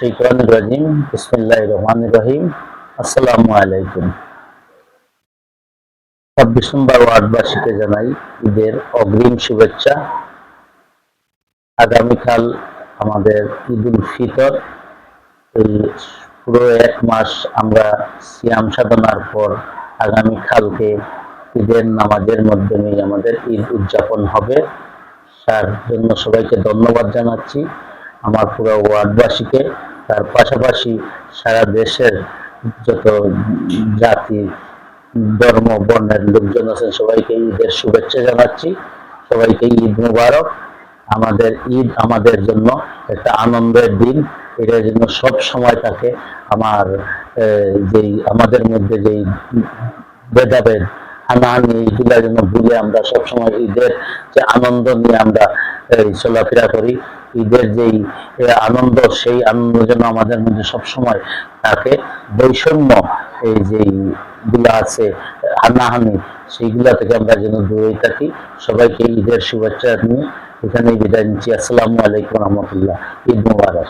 শাইতানির রাজিম। বিসমিল্লাহির রহমানির রহিম। আসসালামু আলাইকুম। ২৬ নম্বর ওয়ার্ডবাসীকে জানাই ঈদের অগ্রিম শুভেচ্ছা। আগামীকাল আমাদের ঈদুল ফিতর। এই পুরো এক মাস আমরা সিয়াম সাধনার পর আগামীকালকে ঈদের নামাজের মাধ্যমে আমাদের ঈদ উদযাপন হবে। তার জন্য সবাইকে ধন্যবাদ জানাচ্ছি, আমার পুরো ওয়ার্ডবাসীকে। তার পাশাপাশি সারা দেশের যত জাতি ধর্ম বর্ণের লোকজন আছেন সবাইকে ঈদের শুভেচ্ছা জানাচ্ছি। সবাইকে ঈদ মুবারক। আমাদের ঈদ আমাদের জন্য একটা আনন্দের দিন, এটার জন্য সব সময় থাকে। আমার যেই আমাদের মধ্যে যেই ভেদাভেদ হানাহানি এইগুলা যেন ভুলে আমরা সবসময় ঈদের যে আনন্দ নিয়ে আমরা চলাফেরা করি। ঈদের যেই আনন্দ, সেই আনন্দ যেন আমাদের মধ্যে সবসময় থাকে। বৈষম্য এই যেই গুলা আছে হানাহানি, সেইগুলা থেকে আমরা যেন দূরে থাকি। সবাইকে ঈদের শুভেচ্ছা নিয়ে এখানেই বিদায় নিচ্ছি। আসসালামু আলাইকুম রহমতুল্লাহ। ঈদ মুবারক।